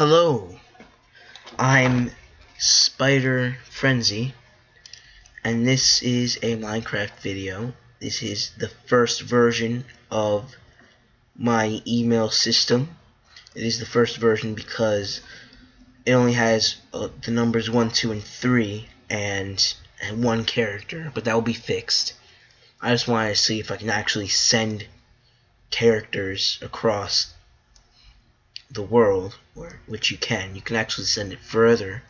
Hello, I'm Spider Frenzy, and this is a Minecraft video. This is the first version of my email system. It is the first version because it only has the numbers 1, 2, and 3 and one character, but that will be fixed. I just wanted to see if I can actually send characters across the world, which you can actually send it further,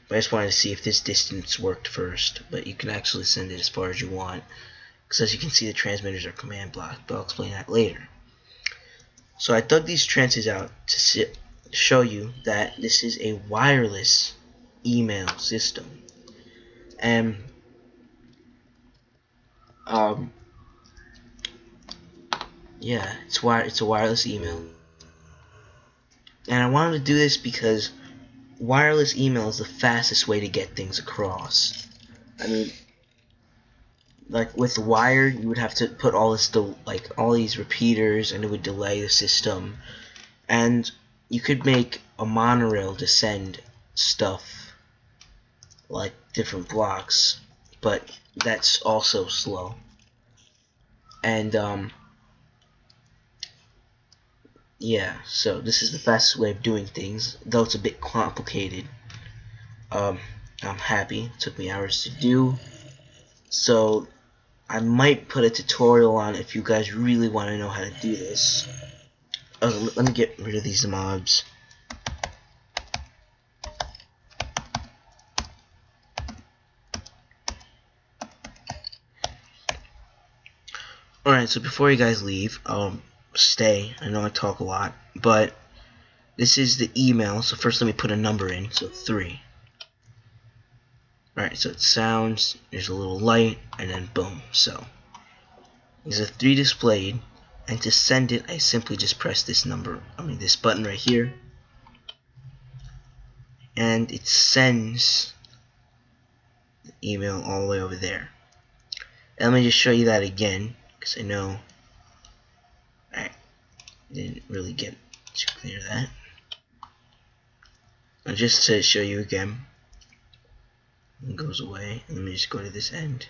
but I just wanted to see if this distance worked first. But you can actually send it as far as you want, because as you can see, the transmitters are command blocked, but I'll explain that later. So I dug these trenches out to show you that this is a wireless email system, and yeah, it's a wireless email. And I wanted to do this because wireless email is the fastest way to get things across. I mean, like with wired, you would have to put all these repeaters, and it would delay the system. And you could make a monorail to send stuff, like different blocks, but that's also slow. And yeah, so this is the fastest way of doing things, though it's a bit complicated. I'm happy. It took me hours to do. So I might put a tutorial on if you guys really want to know how to do this. Let me get rid of these mobs. Alright, so before you guys leave, stay. I know I talk a lot, but this is the email. So first let me put a number in, so 3. Alright, so it sounds, there's a little light, and then boom. So there's a 3 displayed, and to send it, I simply just press this this button right here, and it sends the email all the way over there. And let me just show you that again, because I know I didn't really get to clear that. And just to show you again, it goes away, and let me just go to this end.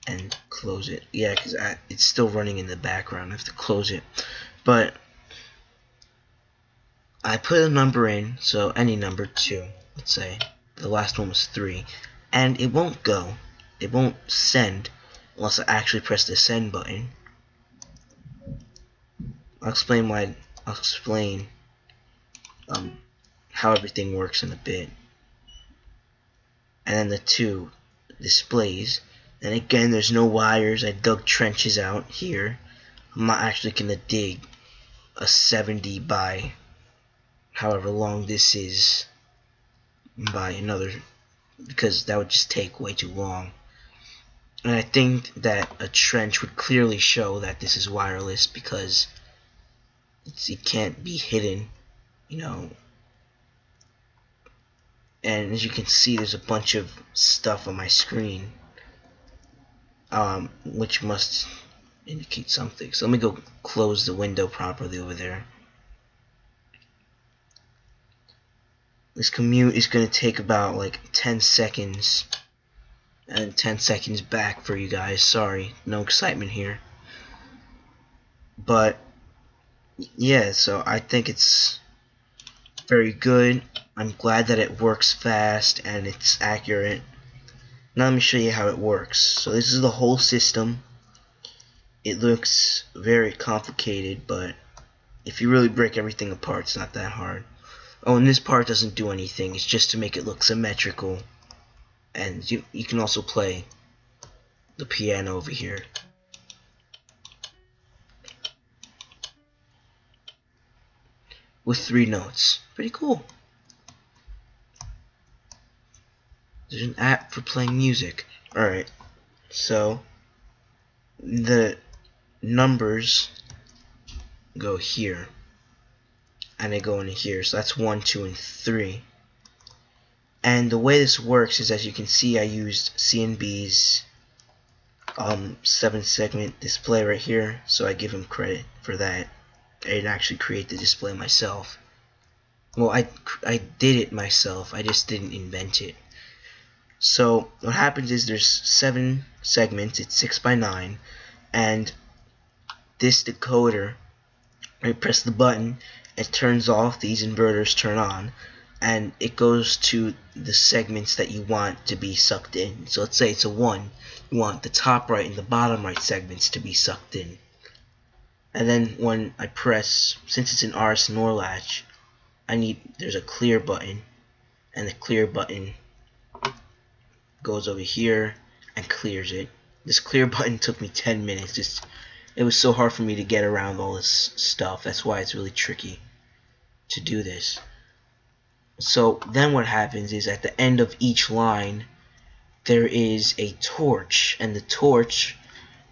And close it. Yeah, because it's still running in the background. I have to close it. But I put a number in, so any number, 2, let's say. The last one was 3. And it won't go. It won't send unless I actually press the send button. I'll explain how everything works in a bit. And then the 2 displays. And again, there's no wires. I dug trenches out here. I'm not actually gonna dig a 70 by however long this is by another, because that would just take way too long. And I think that a trench would clearly show that this is wireless, because it can't be hidden, you know. And as you can see, there's a bunch of stuff on my screen, which must indicate something. So let me go close the window properly over there. This commute is going to take about like 10 seconds, and 10 seconds back for you guys. Sorry, no excitement here. But yeah, so I think it's very good. I'm glad that it works fast and it's accurate. Now let me show you how it works. So this is the whole system. It looks very complicated, but if you really break everything apart, it's not that hard. Oh, and this part doesn't do anything. It's just to make it look symmetrical. And you can also play the piano over here. With 3 notes. Pretty cool. There's an app for playing music. Alright, so the numbers go here, and they go into here. So that's 1, 2, and 3. And the way this works is, as you can see, I used CNB's 7 segment display right here, so I give him credit for that. I didn't actually create the display myself. Well, I did it myself, I just didn't invent it. So what happens is there's 7 segments, it's 6 by 9, and this decoder, I press the button, it turns off, these inverters turn on, and it goes to the segments that you want to be sucked in. So let's say it's a 1, you want the top right and the bottom right segments to be sucked in. And then when I press, since it's an RS NOR latch, there's a clear button, and the clear button goes over here and clears it. This clear button took me 10 minutes. It was so hard for me to get around all this stuff. That's why it's really tricky to do this. So then what happens is at the end of each line there is a torch, and the torch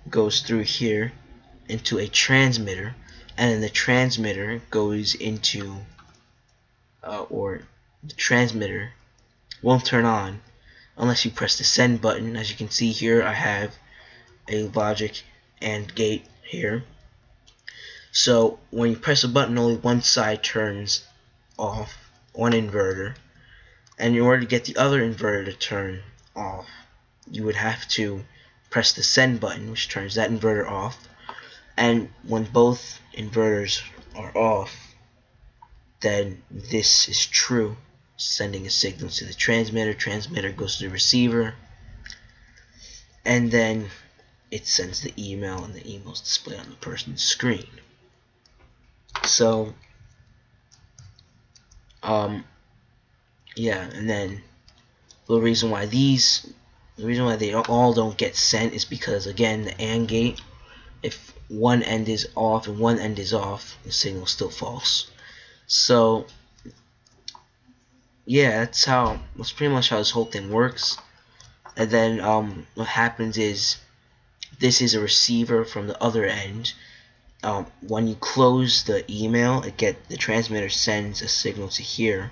goes through here into a transmitter, and then the transmitter goes into or the transmitter won't turn on unless you press the send button. As you can see here, I have a logic AND gate here. So when you press a button, only one side turns off, one inverter, and in order to get the other inverter to turn off, you would have to press the send button, which turns that inverter off. And when both inverters are off, then this is true, sending a signal to the transmitter goes to the receiver, and then it sends the email, and the email is displayed on the person's screen. So yeah, and then the reason why they all don't get sent is because, again, the AND gate, if one end is off and one end is off, the signal is still false. So yeah, that's pretty much how this whole thing works. And then what happens is, this is a receiver from the other end. When you close the email, the transmitter sends a signal to here,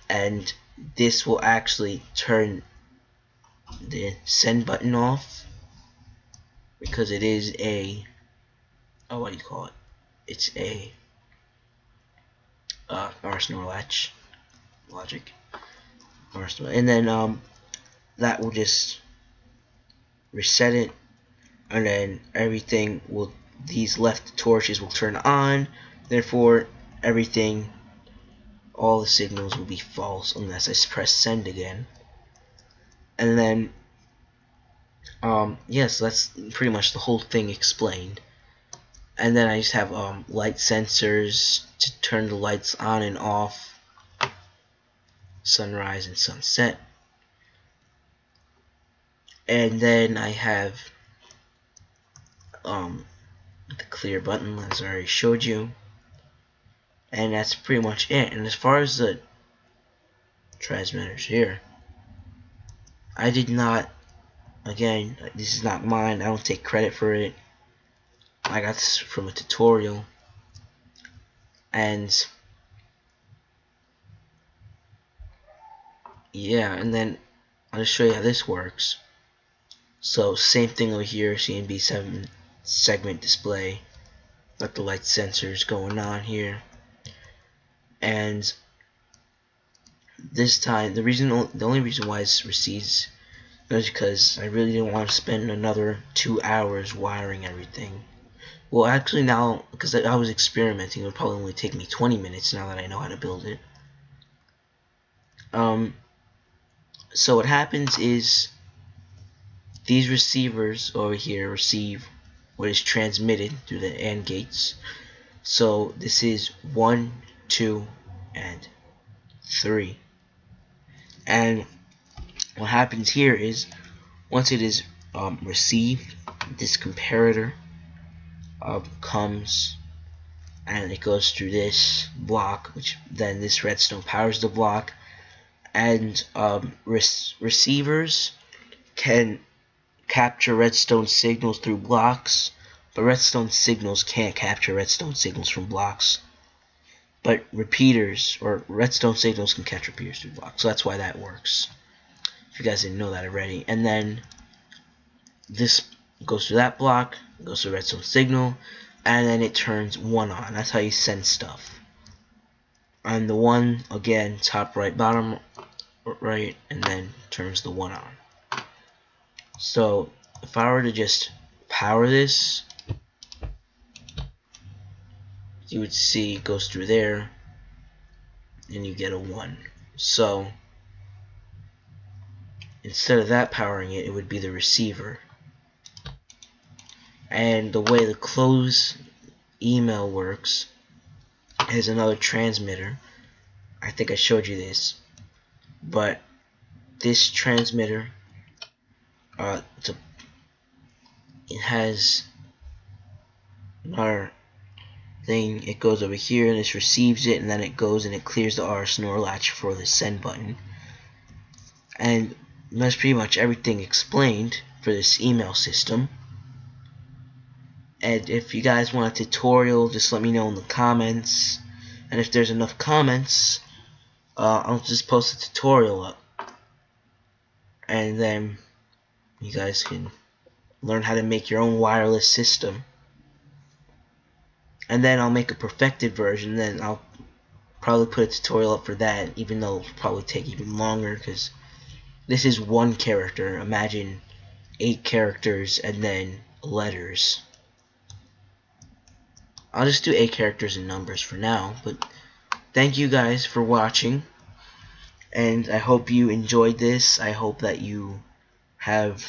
and this will actually turn the send button off, because it is a what do you call it? It's a RS NOR latch logic, and then that will just reset it, and then these left torches will turn on. Therefore, all the signals will be false unless I press send again. And then yes, that's pretty much the whole thing explained. And then I just have light sensors to turn the lights on and off, sunrise and sunset. And then I have the clear button, as I already showed you, and that's pretty much it. And as far as the transmitters here, I did not, again, this is not mine, I don't take credit for it. I got this from a tutorial, and yeah, and then I'll just show you how this works. So same thing over here, CNB7 segment display, got the light sensors going on here, and this time the only reason why it receives is because I really didn't want to spend another 2 hours wiring everything. Well, actually now, because I was experimenting, it would probably only take me 20 minutes now that I know how to build it. So what happens is, these receivers over here receive what is transmitted through the AND gates. So this is 1, 2, and 3. And what happens here is, once it is received, this comparator comes and it goes through this block, which then this redstone powers the block, and receivers can capture redstone signals through blocks, but redstone signals can't capture redstone signals from blocks. But repeaters, or redstone signals, can catch repeaters through blocks. So that's why that works, if you guys didn't know that already. And then goes through that block, goes to redstone signal, and then it turns 1 on. That's how you send stuff. And the 1, again, top right, bottom right, and then turns the 1 on. So if I were to just power this, you would see it goes through there, and you get a 1. So instead of that powering it, it would be the receiver. And the way the close email works is another transmitter. I think I showed you this, but this transmitter, it has our thing. It goes over here and this receives it, and then it goes and it clears the RSNOR latch for the send button. And that's pretty much everything explained for this email system. And if you guys want a tutorial, just let me know in the comments. And if there's enough comments, I'll just post a tutorial up. And then you guys can learn how to make your own wireless system. And then I'll make a perfected version. Then I'll probably put a tutorial up for that, even though it'll probably take even longer, because this is 1 character. Imagine 8 characters and then letters. I'll just do 8 characters and numbers for now, but thank you guys for watching, and I hope you enjoyed this. I hope that you have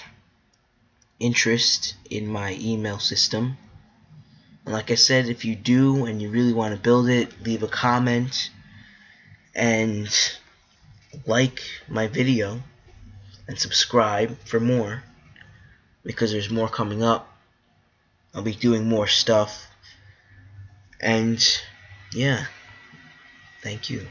interest in my email system. And like I said, if you do and you really want to build it, leave a comment and like my video and subscribe for more, because there's more coming up. I'll be doing more stuff. And yeah, thank you.